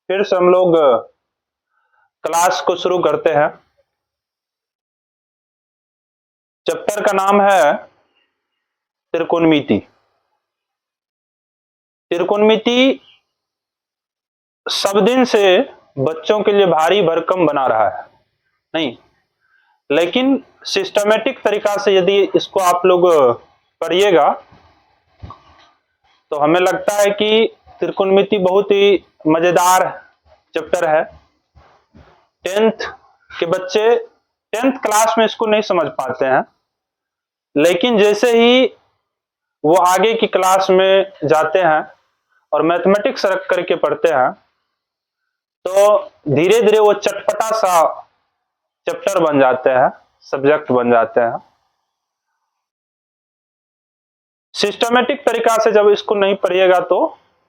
फिर से हम लोग क्लास को शुरू करते हैं। चैप्टर का नाम है त्रिकोणमिति। त्रिकोणमिति सब दिन से बच्चों के लिए भारी भरकम बना रहा है, नहीं, लेकिन सिस्टमेटिक तरीका से यदि इसको आप लोग पढ़िएगा तो हमें लगता है कि त्रिकोणमिति बहुत ही मजेदार चैप्टर है। 10th के बच्चे 10th क्लास में इसको नहीं समझ पाते हैं, लेकिन जैसे ही वो आगे की क्लास में जाते हैं और मैथमेटिक्स रख करके पढ़ते हैं तो धीरे धीरे वो चटपटा सा चैप्टर बन जाते हैं, सब्जेक्ट बन जाते हैं। सिस्टमेटिक तरीका से जब इसको नहीं पढ़िएगा तो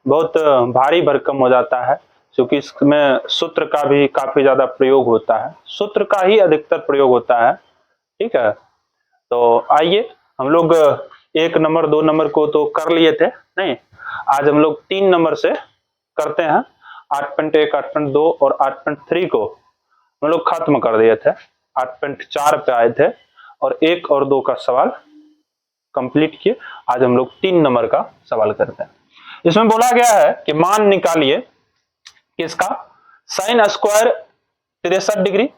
बहुत भारी भरकम हो जाता है, क्योंकि इसमें सूत्र का भी काफी ज्यादा प्रयोग होता है, सूत्र का ही अधिकतर प्रयोग होता है। ठीक है, तो आइए हम लोग 1 नंबर 2 नंबर को तो कर लिए थे, नहीं, आज हम लोग 3 नंबर से करते हैं। 8.1 8.2 और 8.3 को हम लोग खत्म कर दिए थे, 8.4 पे आए थे और 1 और 2 का सवाल कंप्लीट किए। आज हम लोग 3 नंबर का सवाल करते हैं। इसमें बोला गया है कि मान निकालिए किसका, sine square 63 degree,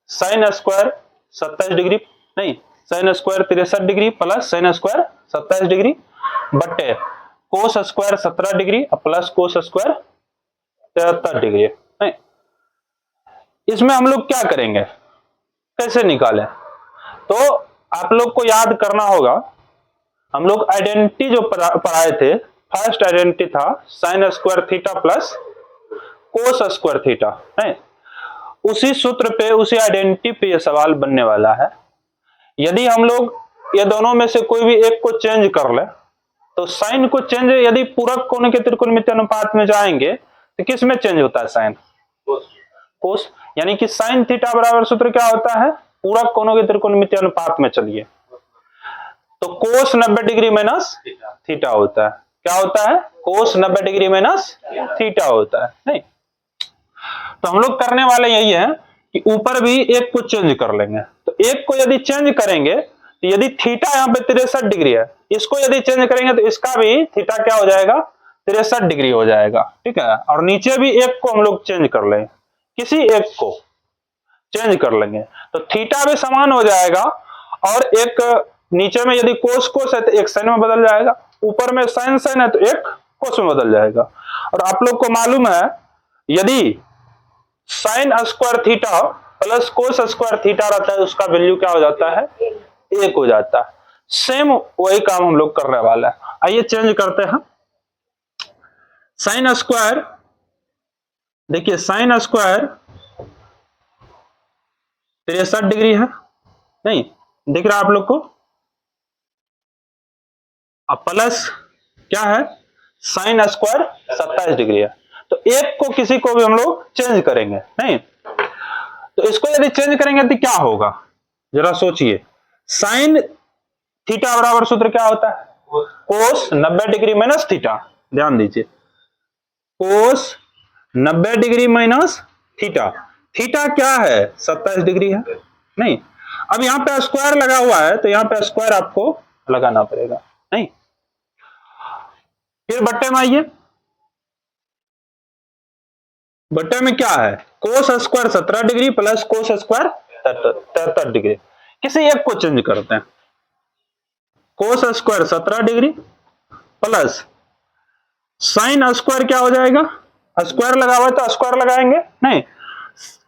sine square 27 degree, नहीं, sine square 63 degree plus sine square 27 degree बटे cos square 17 degree plus cos square 73 degree. नहीं, इसमें हम लोग क्या करेंगे, कैसे निकालें, तो आप लोग को याद करना होगा, हम लोग आइडेंटिटी जो पढ़ाए थे, फर्स्ट आइडेंटिटी था sign square theta plus cos square theta, है, उसी सूत्र पे, उसी आइडेंटिटी पे ये सवाल बनने वाला है। यदि हम लोग ये दोनों में से कोई भी एक को चेंज कर ले तो साइन को चेंज, यदि पूरक कोण के त्रिकोणमिति अनुपात में जाएंगे तो किस में चेंज होता है, साइन कोस, यानी कि साइन थीटा बराबर सूत्र क्या होता है, पूरक कोणों के त्रिकोणमिति अनुपात में चलिए तो कोस 90 डिग्री माइनस थीटा होता है। क्या होता है, कोस 90 डिग्री माइनस थीटा होता है। नहीं, तो हम लोग करने वाले यही है कि ऊपर भी एक को चेंज कर लेंगे, तो एक को यदि चेंज करेंगे तो यदि थीटा यहाँ पे 63 डिग्री है, इसको यदि चेंज करेंगे तो इसका भी थीटा क्या हो जाएगा, 63 डिग्री हो जाएगा। ठीक है, और नीचे भी एक को हम लोग चेंज कर लेंगे, किसी एक को चेंज कर लेंगे तो थीटा भी समान हो जाएगा, और एक नीचे में यदि कोस कोस है तो एक साइन में बदल जाएगा, ऊपर में साइन साइन है तो एक कोस में बदल जाएगा। और आप लोग को मालूम है यदि sign square theta plus cos square theta रहता है उसका वैल्यू क्या हो जाता है, 1 हो जाता है। सेम वही काम हम लोग करने वाला है। आइए चेंज करते हैं, साइन स्क्वायर, देखिए साइन स्क्वायर 63 डिग्री है, नहीं दिख रहा आप लोग को, अब प्लस क्या है, साइन स्क्वायर 27 डिग्री है, तो एक को किसी को भी हम लोग चेंज करेंगे, नहीं, तो इसको यदि चेंज करेंगे तो क्या होगा, जरा सोचिए, साइन थीटा बराबर सूत्र क्या होता है, कोस 90 डिग्री माइनस थीटा, ध्यान दीजिए, कोस 90 डिग्री माइनस थीटा, थीटा क्या है, 27 डिग्री है, नहीं, अब यहां पे स्क्वायर लगा हुआ है तो यहां पे स्क्वायर आपको लगाना पड़ेगा, नहीं, फिर बट्टे में आइए, बट्टे में क्या है, कोस square 17 degree plus cos square 73 degree, किसी एक को चेंज करते हैं, कोस square 17 degree plus sine square क्या हो जाएगा, स्क्वायर लगा हुआ है तो स्क्वायर लगाएंगे, नहीं,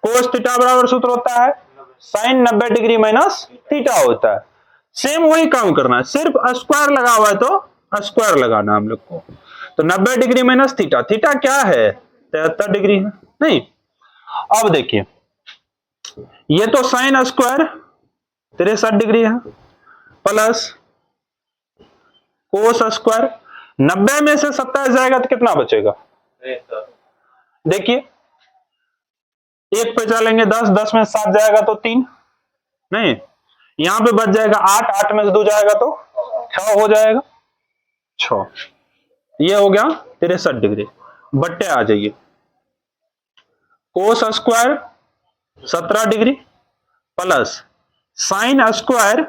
कोस थीटा बराबर सूत्र होता है साइन 90 डिग्री माइनस थीटा होता है। सेम वही काम करना है, सिर्फ स्क्वायर लगा हुआ है तो स्क्वायर लगाना हम लोग को, तो 90 डिग्री माइनस थीटा, थीटा क्या है, 73 डिग्री है, नहीं, अब देखिए ये तो साइन स्क्वायर 63 डिग्री है प्लस कोस स्क्वायर, 90 में से 27 जाएगा तो कितना बचेगा, देखिए एक पे चलेंगे 10, 10 में 7 जाएगा तो 3, नहीं, यहां पे बच जाएगा 8, 8 में से 2 जाएगा तो 6 हो जाएगा, 6, ये हो गया 63 डिग्री, बट्टे आ जाइए, कोस square 17 degree plus sine square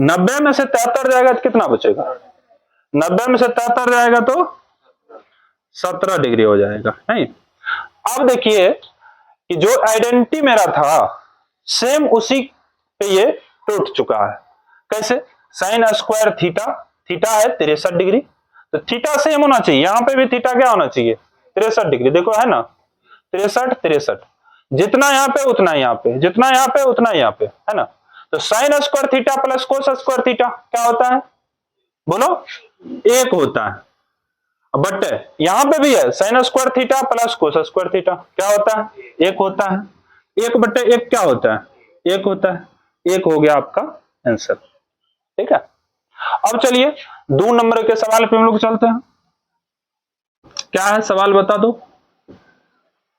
90 में से 73 जाएगा तो कितना बचेगा? 90 में से 73 जाएगा तो 17 डिग्री हो जाएगा। नहीं, अब देखिए कि जो आइडेंटिटी मेरा था सेम उसी पे ये टूट चुका है। कैसे? साइन स्क्वायर थीटा, थीटा है 63 डिग्री, तो थीटा सेम होना चाहिए, यहां पे भी थीटा क्या होना चाहिए? 63 डिग्री। देखो है ना, 63, जितना यहाँ पे उतना यहाँ पे, जितना यहाँ पे उतना यहाँ पे, है ना। तो sine square theta plus cos square theta क्या होता है? बोलो, 1 होता है। बट यहां पे भी है sign square theta plus cos square theta क्या होता है? 1 होता है। 1/1 क्या होता है? 1 होता है। 1 हो गया आपका आंसर। ठीक है, अब चलिए 2 नंबर के सवाल पे हम लोग चलते हैं। क्या है सवाल बता दो,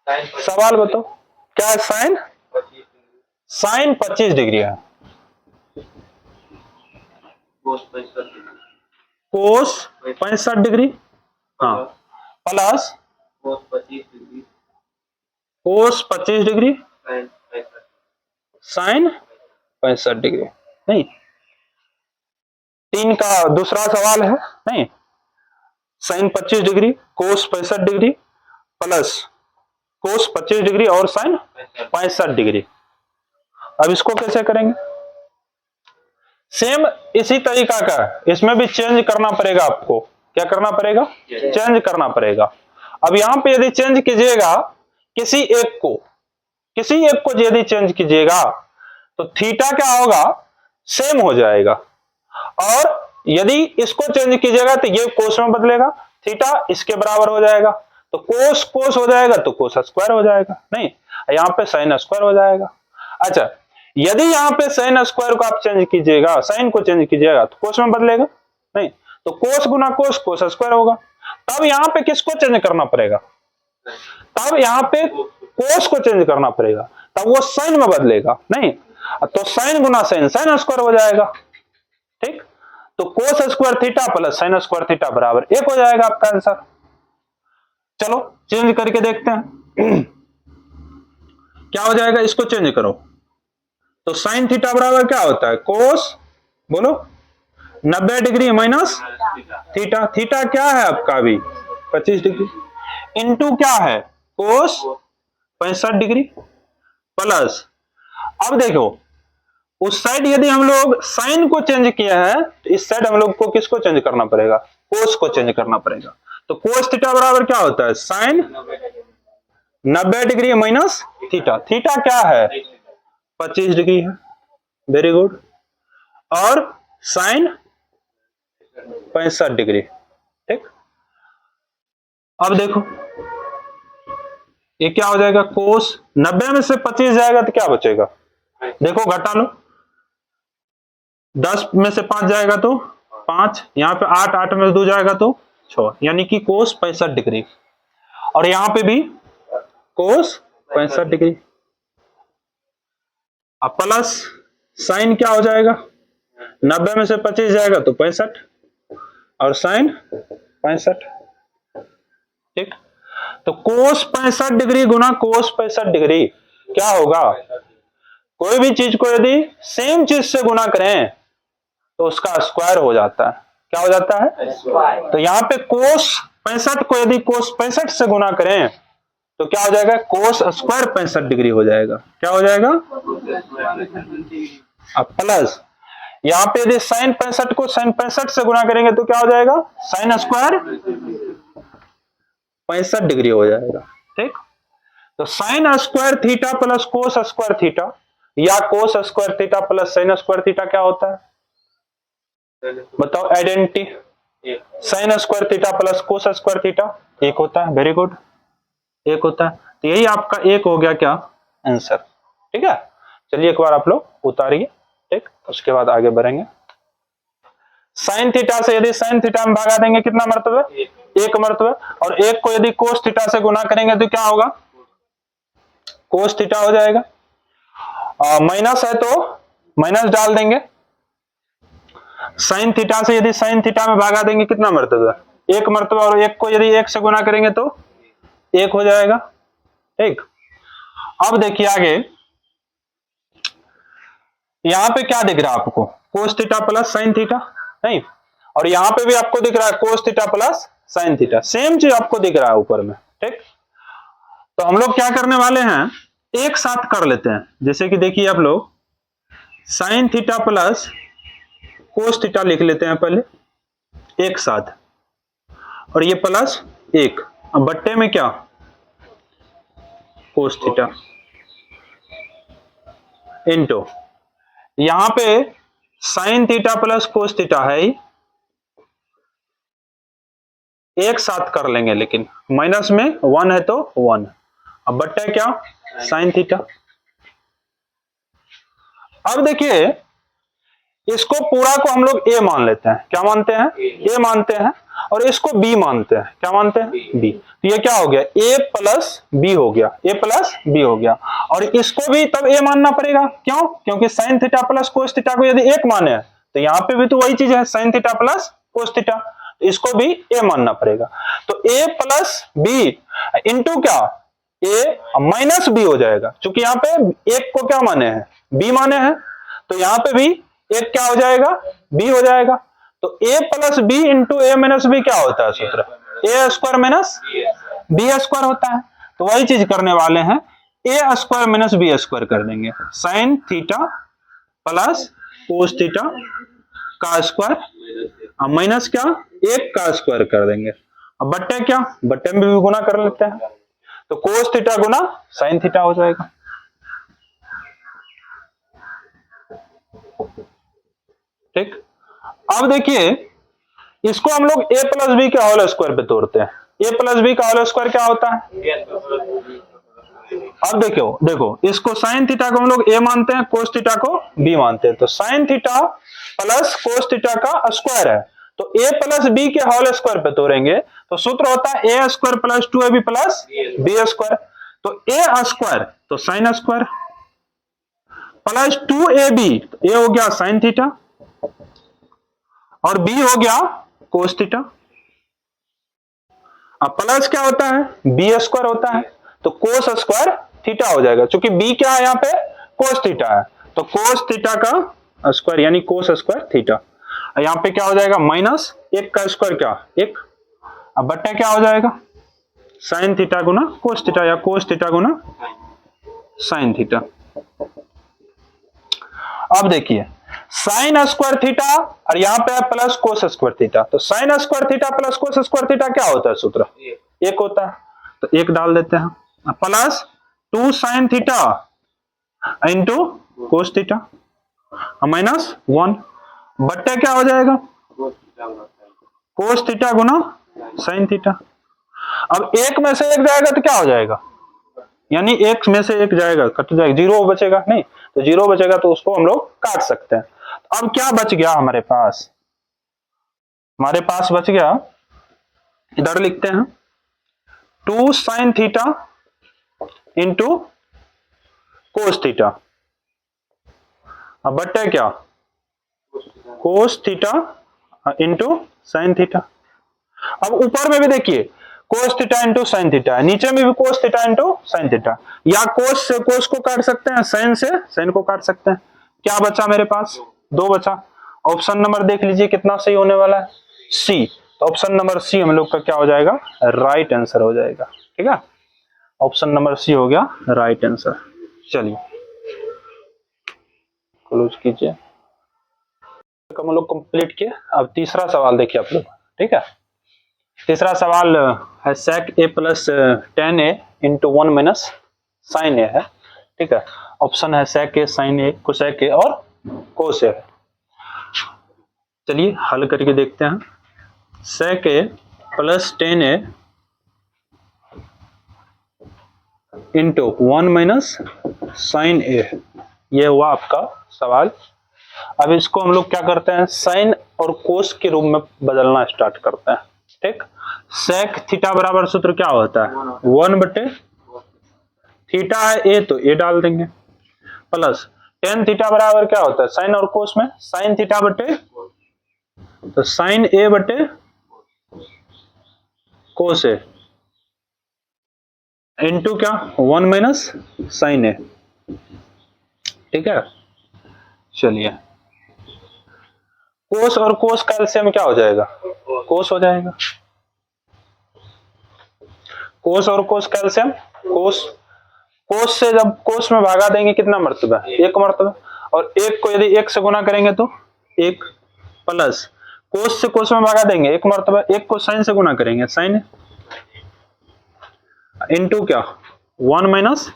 सवाल बताओ क्या है? साइन 25 डिग्री है, कोस 65 डिग्री, हाँ, plus cos 25 degree, sine 65 degree. नहीं, 3 का दूसरा सवाल है। नहीं, sine 25 degree, cos 65 degree plus cos 25 degree और साइन 65 डिग्री। अब इसको कैसे करेंगे? सेम इसी तरीका का, इसमें भी चेंज करना पड़ेगा आपको। क्या करना पड़ेगा? चेंज करना पड़ेगा। अब यहां पे यदि चेंज कीजिएगा किसी एक को यदि चेंज कीजिएगा तो थीटा क्या होगा? सेम हो जाएगा। और यदि इसको चेंज कीजिएगा तो ये कोस में बदलेगा, थीटा इसके बराबर हो जाएगा, तो कोस कोस हो जाएगा तो कोस स्क्वायर हो जाएगा। नहीं, यहां पे साइन स्क्वायर हो जाएगा। अच्छा, यदि यहां पे साइन स्क्वायर को आप चेंज कीजिएगा, साइन को चेंज कीजिएगा तो कोस में बदलेगा। नहीं, तो कोस गुना कोस कोस स्क्वायर होगा। तब यहां पे किसको चेंज करना पड़ेगा? तब यहां पे कोस को चेंज करना पड़ेगा, तब वो साइन में बदलेगा। नहीं, तो साइन गुना साइन साइन स्क्वायर हो जाएगा। ठीक, तो कोस square theta plus sine square theta बराबर 1 हो जाएगा आपका आंसर। चलो चेंज करके देखते हैं क्या हो जाएगा। इसको चेंज करो तो साइन थीटा बराबर क्या होता है? कोस, बोलो, 90 डिग्री माइनस थीटा। थीटा क्या है आपका अभी? 25 डिग्री, इंटू क्या है? कोस 65 डिग्री प्लस, अब देखो उस साइड यदि हम लोग साइन को चेंज किया है तो इस साइड हम लोग को किसको चेंज करना पड़ेगा? कोस को चेंज करना पड़ेगा। तो कोस थीटा बराबर क्या होता है? Sine 90 degree minus theta. Theta क्या है? 25 डिग्री है। Very good. और साइन 65 डिग्री। ठीक, अब देखो ये क्या हो जाएगा? कोस 90 में से 25 जाएगा तो क्या बचेगा? देखो घटा लो, 10 में से 5 जाएगा तो 5, यहां पे 8, 8 में से 2 जाएगा तो 6, यानी कि कोस 65 डिग्री। और यहां पे भी कोस 65 डिग्री। अब प्लस साइन क्या हो जाएगा? 90 में से 25 जाएगा तो 65 और साइन 65। ठीक, तो कोस 65 डिग्री गुना कोस 65 डिग्री क्या होगा? कोई भी चीज को यदि सेम चीज से गुना करें तो उसका स्क्वायर हो जाता है। क्या हो जाता है? तो यहाँ पे कोस 65 को यदि कोस 65 से गुना करें तो क्या हो जाएगा? कोस स्क्वायर 65 डिग्री हो जाएगा। क्या हो जाएगा? अब प्लस यहाँ पे यदि साइन 65 को साइन 65 से गुना करेंगे तो क्या हो जाएगा? साइन स्क्वायर 65 डिग्री हो जाएगा। ठीक, तो sine square theta plus cos square theta या cos square theta plus sine square theta क्या होता है? बताओ identity. Sine square theta plus cos square theta 1 होता है। वेरी गुड, 1 होता है। तो यही आपका 1 हो गया क्या? आंसर। ठीक है, चलिए एक बार आप लोग उतारिए। ठीक, उसके बाद आगे बढ़ेंगे। साइन थीटा से यदि साइन थीटा में भागा देंगे कितना मरतबा? 1 मरतबा। और 1 को यदि कोस थीटा से गुना करेंगे तो क्या होगा? कोस थीटा हो जाएगा। माइनस है तो माइनस डाल देंगे। साइन थीटा से यदि साइन थीटा में भागा देंगे कितना मरतबा? 1 मरतबा। और 1 को यदि 1 से गुना करेंगे तो 1 हो जाएगा। ठीक। अब देखिए आगे, यहां पे क्या दिख रहा है आपको, cos theta plus sine theta, नहीं, और यहां पे भी आपको दिख रहा है cos theta plus sine theta, same चीज आपको दिख रहा है ऊपर में, ठीक। तो हम लोग क्या करने वाले हैं, एक साथ कर लेते हैं। जैसे कि देखिए आप लोग sign theta plus cos theta लिख लेते हैं पहले एक साथ, और ये प्लस एक, अब बट्टे में क्या, कोस थीटा इनटू, यहां पे sign theta plus cos theta है ही, एक साथ कर लेंगे, लेकिन माइनस में 1 है तो 1, अब बट्टे क्या, साइन थीटा। अब देखिए इसको पूरा को हम लोग ए मान लेते हैं, क्या मानते हैं, ए मानते हैं, और इसको बी मानते हैं, क्या मानते हैं, बी। तो ये क्या हो गया, ए प्लस बी हो गया, ए प्लस बी हो गया, और इसको भी तब ए मानना पड़ेगा, क्यों, क्योंकि sign theta plus cos theta को यदि एक माने तो यहाँ पे भी तो वही चीज है, sign theta plus cos theta, इसको भी ए मानना पड़ेगा। तो ए प्लस बी इंटू क्या, ए माइनस बी हो जाएगा, क्योंकि यहाँ पे एक को क्या माने हैं, बी माने हैं, तो यहाँ पे भी एक क्या हो जाएगा, बी हो जाएगा। तो ए plus b into a minus B क्या होता है सूत्र, ए स्क्वायर माइनस बी स्क्वायर होता है। तो वही चीज करने वाले हैं, ए स्क्वायर माइनस बी स्क्वायर कर देंगे, sign theta plus cos theta का स्क्वायर माइनस क्या, एक का स्क्वायर कर देंगे, अब बट्टे क्या, बट्टे में भी गुना कर लेते हैं, तो कोस थीटा गुना साइन थीटा हो जाएगा, ठीक। अब देखिए इसको हम लोग a प्लस बी के होल स्क्वायर पे तोड़ते हैं, a प्लस बी का होल स्क्वायर क्या होता है, अब देखो इसको साइन थीटा को हम लोग a मानते हैं, कोस थीटा को b मानते हैं, तो sine theta plus cos theta का स्क्वायर है, तो a प्लस बी के होल स्क्वायर पे तोड़ेंगे तो सूत्र होता है a square plus 2ab plus b square, तो a स्क्वायर तो साइन स्क्वायर प्लस 2ab, तो a हो गया साइन थीटा और b हो गया कोस थीटा, अब प्लस क्या होता है, बी स्क्वायर होता है, तो कोस स्क्वायर थीटा हो जाएगा, क्योंकि b क्या है यहाँ पे, कोस थीटा है, तो कोस थीटा का स्क्वायर यानी कोस स्क्वायर थीटा, यहाँ पे क्या हो जाएगा, माइनस एक का स्क्वायर क्या, एक, अब बट्टा क्या हो जाएगा, साइन थीटा गुना कोस थीटा या कोस थीटा गुना साइन थीटा। अब देखिए साइन स्क्वायर थीटा और यहाँ पे है प्लस कोस स्क्वायर थीटा, तो sine square theta plus cos square theta क्या होता है सूत्र, एक होता है, तो एक डाल देते हैं, plus 2 sine theta into cos theta minus 1, बट्टे क्या हो जाएगा, कोस थीटा गुना साइन थीटा। अब एक में से एक जाएगा तो क्या हो जाएगा, यानी एक में से एक जाएगा कट जाएगा, जीरो बचेगा, नहीं तो जीरो बचेगा तो उसको हम लोग काट सकते हैं। अब क्या बच गया हमारे पास, बच गया, इधर लिखते हैं 2 sine theta into cos theta, अब बट्टे क्या, cos theta into sine theta. अब ऊपर में भी देखिए cos theta into sine theta है, नीचे में भी cos theta into sine theta, या कोस से कोस को काट सकते हैं, साइन से साइन को काट सकते हैं। क्या बचा मेरे पास, 2 बचा, ऑप्शन नंबर देख लीजिए कितना सही होने वाला है, सी, तो ऑप्शन नंबर सी हम लोग का क्या हो जाएगा, राइट आंसर हो जाएगा, ठीक है, ऑप्शन नंबर सी हो गया राइट आंसर। चलिए क्लोज कीजिए, हम लोग कंप्लीट किए। अब तीसरा सवाल देखिए आप लोग, ठीक है, तीसरा सवाल है sec a plus 10a into 1 minus sine A है, ठीक है, ऑप्शन है sec a sin a cosec a और cos a है। चलिए हल करके देखते हैं, sec a plus 10a into 1 minus sine A, ये हुआ आपका सवाल। अब इसको हम लोग क्या करते हैं, साइन और कोस के रूप में बदलना स्टार्ट करते हैं, ठीक। सेक थीटा बराबर सूत्र क्या होता है, 1 बटे थीटा है ए तो ए डाल देंगे, प्लस टेन थीटा बराबर क्या होता है, साइन और कोस में साइन थीटा बटे, तो साइन ए बटे कोस ए इंटू क्या 1 माइनस साइन ए, ठीक है। चलिए कोस और कोस का एलसीएम क्या हो जाएगा, कोस हो जाएगा। कोस और कोस का एलसीएम कोस, कोस से जब कोस में भागा देंगे कितना मर्तबा, एक मर्तबा, और एक को यदि एक से गुना करेंगे तो एक, प्लस कोस से कोस में भागा देंगे एक मर्तबा, एक को साइन से गुना करेंगे साइन, इनटू क्या 1 माइनस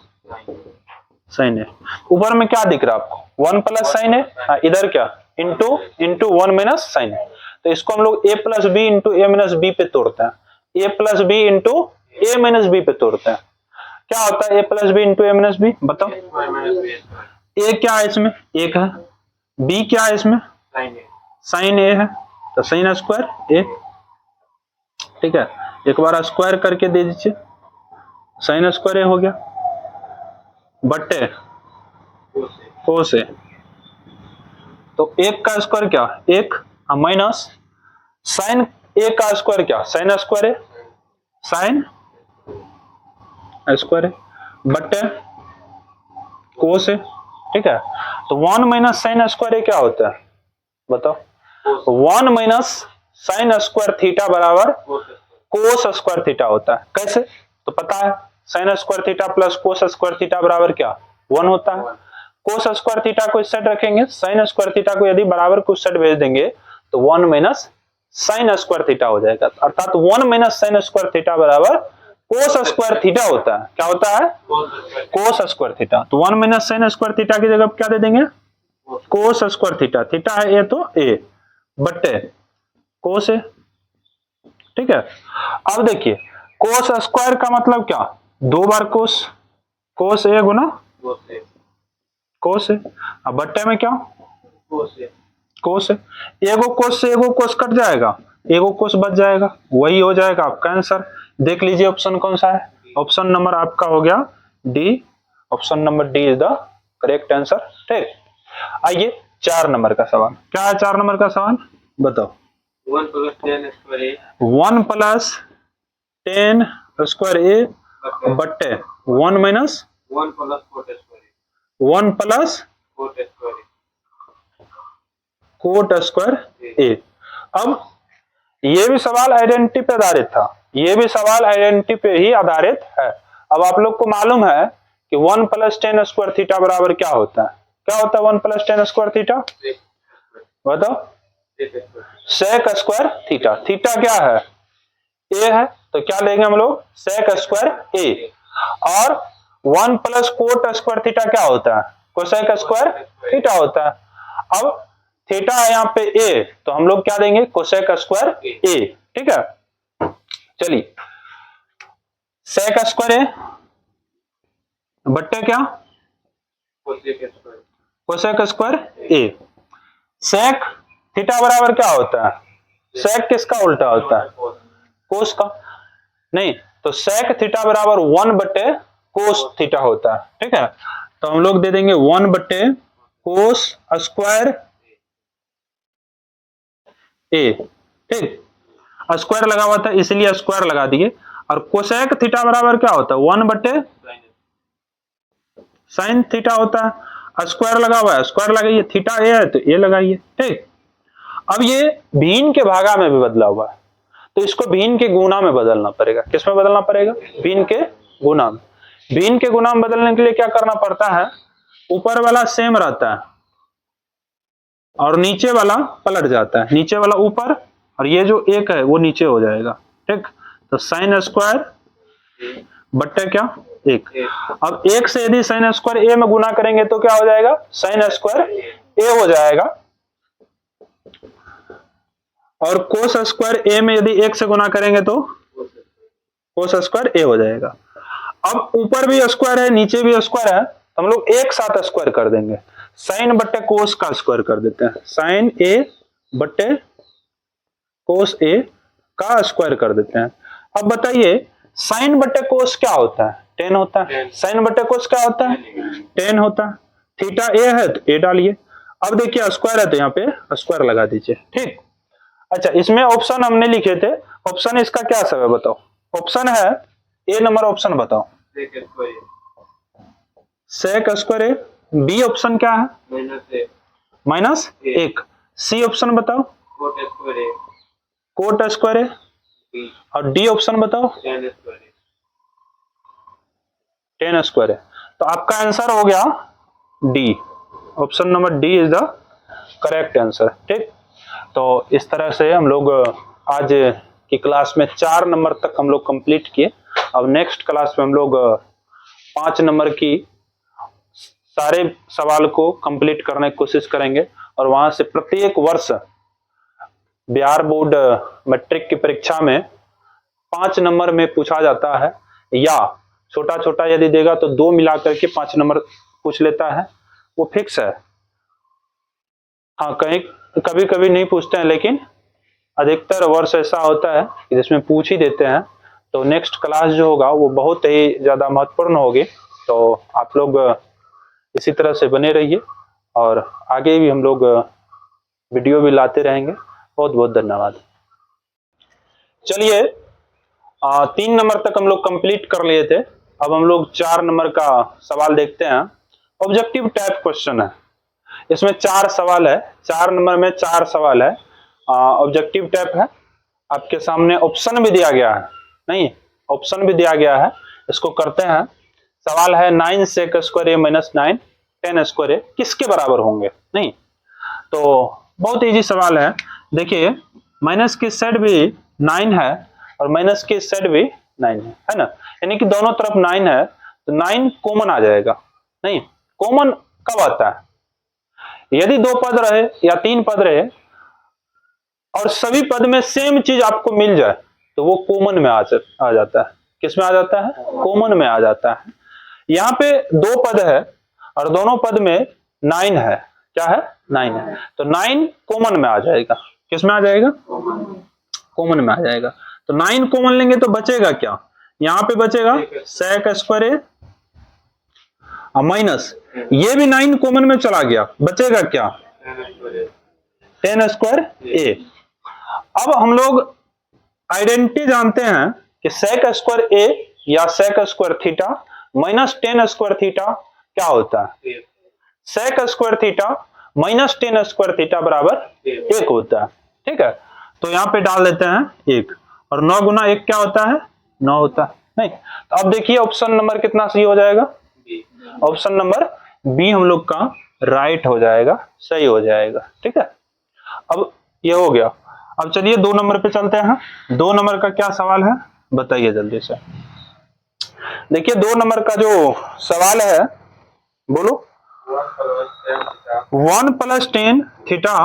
साइन है। ऊपर में क्या दिख रहा है आपको 1 प्लस साइन है, इधर क्या इंटू इंटू 1 माइनस साइन है। तो इसको हम लोग a plus b into a minus b पे तोड़ते हैं, a plus b into a minus b पे तोड़ते हैं। क्या होता है a plus b into a minus b, बताओ। a क्या है इसमें, एक है, b क्या है इसमें साइन a है, तो साइन स्क्वायर a, ठीक है। एक बार स्क्वायर करके दे दीजिए, साइन स्क्वायर ए हो गया, बट्टे कोस ए, तो एक का स्क्वायर क्या एक, माइनस साइन ए का स्क्वायर क्या साइन स्क्वायर है, साइन स्क्वायर है, बट्टे कोस है, ठीक है। तो 1 माइनस साइन स्क्वायर ए क्या होता है बताओ, 1 माइनस साइन स्क्वायर थीटा बराबर कोस स्क्वायर थीटा होता है। कैसे, तो पता है sign square theta plus cos square theta बराबर क्या 1 होता है। कोस स्क्वायर थीटा को इस साइड रखेंगे, साइन स्क्वायर थीटा को यदि बराबर को इस साइड भेज देंगे तो 1 माइनस साइन स्क्वायर थीटा हो जाएगा, अर्थात 1 माइनस साइन स्क्वायर थीटा बराबर कोस स्क्वायर थीटा होता है। क्या होता है, कोस स्क्वायर थीटा। तो 1 माइनस साइन स्क्वायर थीटा की जगह क्या दे देंगे, कोस स्क्वायर थीटा, थीटा है ए तो ए, बट्टे कोस ए, ठीक है। अब देखिए कोस स्क्वायर का मतलब क्या, दो बार कोस, कोस ए गुना कोस ए, अब बट्टे में क्या कोस है, एगो कोस से एगो कोस कट जाएगा, एगो कोस बच जाएगा, वही हो जाएगा आपका आंसर। देख लीजिए ऑप्शन कौन सा है, ऑप्शन नंबर आपका हो गया D, option number D is the correct answer, ठीक। आइए 4 नंबर का सवाल, क्या है 4 नंबर का सवाल बताओ। 1 plus 10 square A 1 plus 10 square A बट्टे 1 minus 1 plus 4 square 1 plus 4 square cot square A. अब ये भी सवाल आइडेंटिटी पे आधारित था, ये भी सवाल आइडेंटिटी पे ही आधारित है। अब आप लोग को मालूम है कि 1 प्लस 10 स्क्वायर थीटा बराबर क्या होता है, क्या होता है 1 प्लस 10 स्क्वायर थीटा बताओ, सेक स्क्वायर थीटा। थीटा क्या है ए है, तो क्या लेंगे हम लोग सेक स्क्वायर ए, और 1 प्लस कोट स्क्वायर थीटा क्या होता है कोसेक स्क्वायर थीटा होता है। अब थीटा है यहाँ पे ए, तो हम लोग क्या देंगे कोसेक स्क्वायर ए, ठीक है। चलिए सेक स्क्वायर ए बट्टे क्या कोसेक स्क्वायर ए। सेक थीटा बराबर क्या होता है, सेक किसका उल्टा होता है कोस का, नहीं तो सेक थीटा बराबर 1 बट्टे कोस थीटा होता है, ठीक है। तो हम लोग दे देंगे 1 बट्टे कोस स्क्वायर ए, ठीक, स्क्वायर लगा हुआ था इसलिए स्क्वायर लगा दिए, और कोसेक थीटा बराबर क्या होता है 1 बट्टे साइन थीटा होता है, स्क्वायर लगा हुआ है स्क्वायर लगाइए, थीटा ए है तो ए लगाइए, ठीक। अब ये भिन्न के भागा में भी बदला हुआ है, तो इसको भिन्न के गुना में बदलना पड़ेगा। किस में बदलना पड़ेगा, भिन्न के गुना में। भिन्न के गुना में बदलने के लिए क्या करना पड़ता है, ऊपर वाला सेम रहता है और नीचे वाला पलट जाता है, नीचे वाला ऊपर और ये जो एक है वो नीचे हो जाएगा, ठीक। तो साइन स्क्वायर बट्टे क्या एक। अब एक से यदि साइन स्क्वायर ए में गुना करेंगे तो क्या हो जाएगा साइन स्क्वायर ए हो जाएगा, और कोस स्क्वायर ए में यदि एक से गुना करेंगे तो कोस स्क्वायर ए हो जाएगा। अब ऊपर भी स्क्वायर है नीचे भी स्क्वायर है, तो हम लोग एक साथ स्क्वायर कर देंगे, साइन बट्टे कोस का स्क्वायर कर देते हैं, साइन ए बट्टे कोस ए का स्क्वायर कर देते हैं। अब बताइए साइन बट्टे कोस क्या होता है 10 होता है, साइन बट्टे कोस क्या होता है 10 होता है, थीटा ए है तो ए डालिए। अब देखिए स्क्वायर है तो यहाँ पे स्क्वायर लगा दीजिए, ठीक। अच्छा इसमें ऑप्शन हमने लिखे थे, ऑप्शन इसका क्या सब है बताओ, ऑप्शन है ए नंबर ऑप्शन बताओ, sec square सेक स्क्वायर ए। बी ऑप्शन क्या है? minus a माइनस एक। सी ऑप्शन बताओ। cot square a coat square A. b और डी ऑप्शन बताओ। tan square a। Ten square है। तो आपका आंसर हो गया D. Option number D is the correct answer. ठीक, तो इस तरह से हम लोग आज की क्लास में 4 नंबर तक हम लोग कंप्लीट किए। अब नेक्स्ट क्लास में हम लोग 5 नंबर की सारे सवाल को कंप्लीट करने की कोशिश करेंगे और वहां से प्रत्येक वर्ष बिहार बोर्ड मैट्रिक की परीक्षा में 5 नंबर में पूछा जाता है, या छोटा छोटा यदि देगा तो 2 मिला करके 5 नंबर पूछ लेता है, वो फिक्स है। हाँ, कहीं कभी कभी नहीं पूछते हैं, लेकिन अधिकतर वर्ष ऐसा होता है कि जिसमें पूछ ही देते हैं। तो नेक्स्ट क्लास जो होगा वो बहुत ही ज्यादा महत्वपूर्ण होगी। तो आप लोग इसी तरह से बने रहिए और आगे भी हम लोग वीडियो भी लाते रहेंगे। बहुत बहुत धन्यवाद। चलिए, 3 नंबर तक हम लोग कंप्लीट कर लिए थे। अब हम लोग 4 नंबर का सवाल देखते हैं। ऑब्जेक्टिव टाइप क्वेश्चन है, इसमें 4 सवाल है। 4 नंबर में 4 सवाल है, ऑब्जेक्टिव टाइप है। आपके सामने ऑप्शन भी दिया गया है, नहीं ऑप्शन भी दिया गया है। इसको करते हैं। सवाल है 9 सेक स्क्वायर ए माइनस 9 10 स्क्वायर ए किसके बराबर होंगे? नहीं, तो बहुत इजी सवाल है। देखिए, माइनस की साइड भी 9 है और माइनस की साइड भी 9 है ना, यानी कि दोनों तरफ 9 है, तो 9 कॉमन आ जाएगा। नहीं, कॉमन कब आता है? यदि 2 पद रहे या 3 पद रहे और सभी पद में सेम चीज आपको मिल जाए तो वो कॉमन में आ जाता है। किस में आ जाता है? कॉमन में आ जाता है। यहाँ पे 2 पद है और दोनों पद में 9 है। क्या है? 9 है, तो 9 कॉमन में आ जाएगा। किस में आ जाएगा? कॉमन में आ जाएगा। तो 9 कॉमन लेंगे तो बचेगा क्या? यहाँ पे बचेगा सेक स्क्वायर ए माइनस, ये भी 9 कॉमन में चला गया, बचेगा क्या? 10 स्क्वायर ए। अब हम लोग आइडेंटिटी जानते हैं कि सेक स्क्वायर ए या sec square theta minus 10 square theta क्या होता है? Sec square theta minus 10 square theta बराबर 1 होता है। ठीक है, तो यहाँ पे डाल देते हैं 1, और 9 गुना 1 क्या होता है? 9 होता है। नहीं, तो अब देखिए ऑप्शन नंबर कितना सही हो जाएगा? ऑप्शन नंबर बी हम लोग का राइट हो जाएगा, सही हो जाएगा। ठीक है, अब ये हो गया। अब चलिए 2 नंबर पे चलते हैं। 2 नंबर का क्या सवाल है बताइए जल्दी से। देखिए 2 नंबर का जो सवाल है, बोलो। 1 plus 10 theta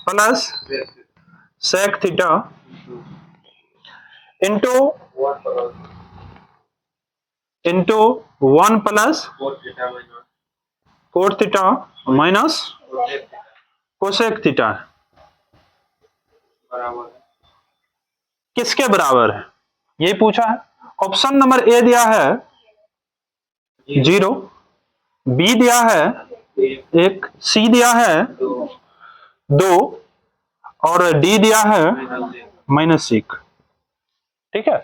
plus sec theta into 1 plus cot theta minus cosec theta किसके बराबर है? यही पूछा है। ऑप्शन नंबर ए दिया है 0, बी दिया है 1, सी दिया है 2 और डी दिया है -1। ठीक है,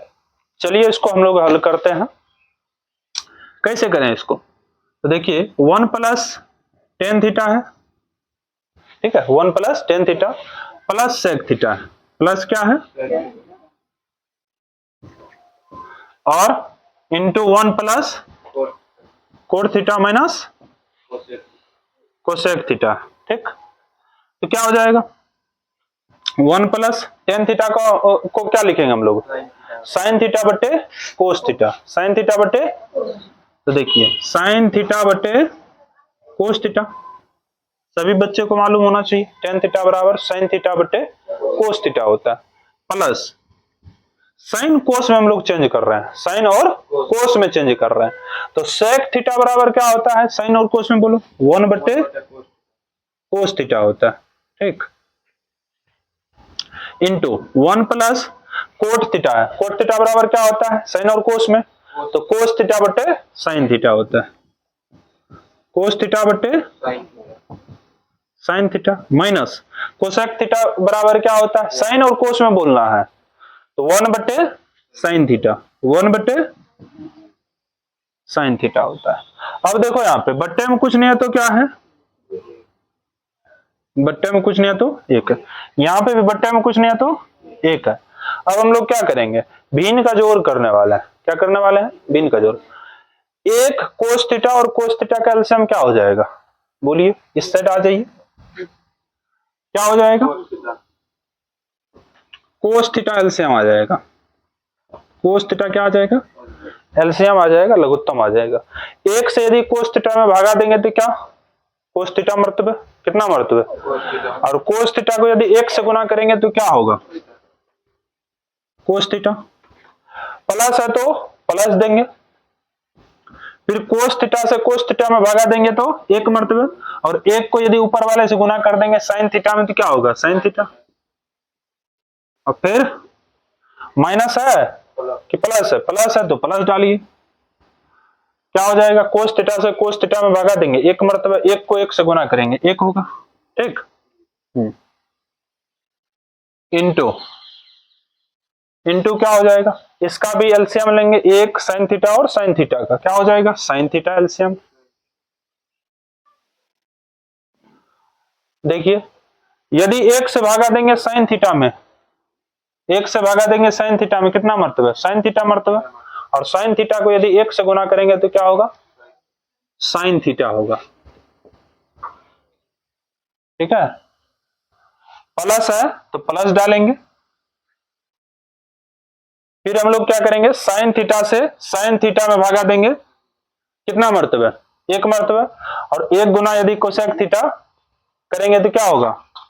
चलिए इसको हम लोग हल करते हैं। कैसे करें इसको? तो देखिए 1 प्लस 10 थीटा है। ठीक है, 1 plus 10 theta plus sec theta है, प्लस क्या है और into 1 plus cot theta minus cosec theta. ठीक, तो क्या हो जाएगा? 1 प्लस 10 थीटा को क्या लिखेंगे हम लोग? साइन थीटा बटे कोस थीटा। साइन थीटा बटे, तो देखिए साइन थीटा बटे कोस थीटा, सभी बच्चे को मालूम होना चाहिए। tan थीटा बराबर साइन थीटा बटे कोस थीटा होता है, प्लस साइन कोस में हम लोग चेंज कर रहे हैं, साइन और कोस में चेंज कर रहे हैं। तो सेक थीटा बराबर क्या होता है साइन और कोस में? बोलो 1 बटे कोस थीटा होता है। ठीक, इंटू 1 प्लस कोट थीटा है। कोट थीटा बराबर क्या होता है साइन और कोस में? तो कोस थीटा बटे साइन थीटा होता है। कोस थीटा बटे sine theta minus cosec theta बराबर क्या होता है? साइन और कोस में बोलना है, तो 1 बटे साइन थीटा, 1/sin थीटा होता है। अब देखो यहाँ पे बट्टे में कुछ नहीं है तो क्या है, बट्टे में कुछ नहीं है तो 1 है, यहाँ पे भी बट्टे में कुछ नहीं है तो 1 है। अब हम लोग क्या करेंगे, भिन्न का जोड़ करने वाला है। क्या करने वाले हैं, भिन्न का जोड़। एक कोस थीटा और कोस थीटा का एलसीएम क्या हो जाएगा, बोलिए, इस साइड आ जाइए, क्या हो जाएगा, कोस थीटा एलसीएम आ जाएगा, कोस थीटा क्या आ जाएगा, एलसीएम आ जाएगा, लघुत्तम आ जाएगा। 1 से यदि कोस थीटा में भागा देंगे तो क्या, कोस थीटा मर्तबे, कितना मर्तबे, और कोस थीटा को यदि 1 से गुना करेंगे तो क्या होगा, कोस थीटा। प्लस है तो प्लस देंगे, फिर कोस थीटा से कोस थीटा में भागा देंगे तो 1 मर्तबे, और 1 को यदि ऊपर वाले से गुना कर देंगे साइन थीटा में तो क्या होगा, साइन थीटा। और फिर माइनस है कि प्लस है, प्लस है तो प्लस डालिए, क्या हो जाएगा, कोस थीटा से कोस थीटा में भागा देंगे 1 मर्तबा, 1 को 1 से गुना करेंगे 1 होगा, ठीक। इंटू क्या हो जाएगा, इसका भी एलसीएम लेंगे, 1 साइन थीटा और साइन थीटा का क्या हो जाएगा, साइन थीटा एलसीएम। देखिए यदि 1 से भागा देंगे साइन थीटा में, 1 से भागा देंगे साइन थीटा में कितना मर्तबा, साइन थीटा मर्तबा, और साइन थीटा को यदि 1 से गुना करेंगे तो क्या होगा, साइन थीटा होगा, ठीक है। प्लस है तो प्लस डालेंगे, फिर हम लोग क्या करेंगे, साइन थीटा से साइन थीटा में भागा देंगे कितना मर्तबा, 1 मर्तबा, और 1 गुना यदि कोसेक थीटा करेंगे तो क्या होगा,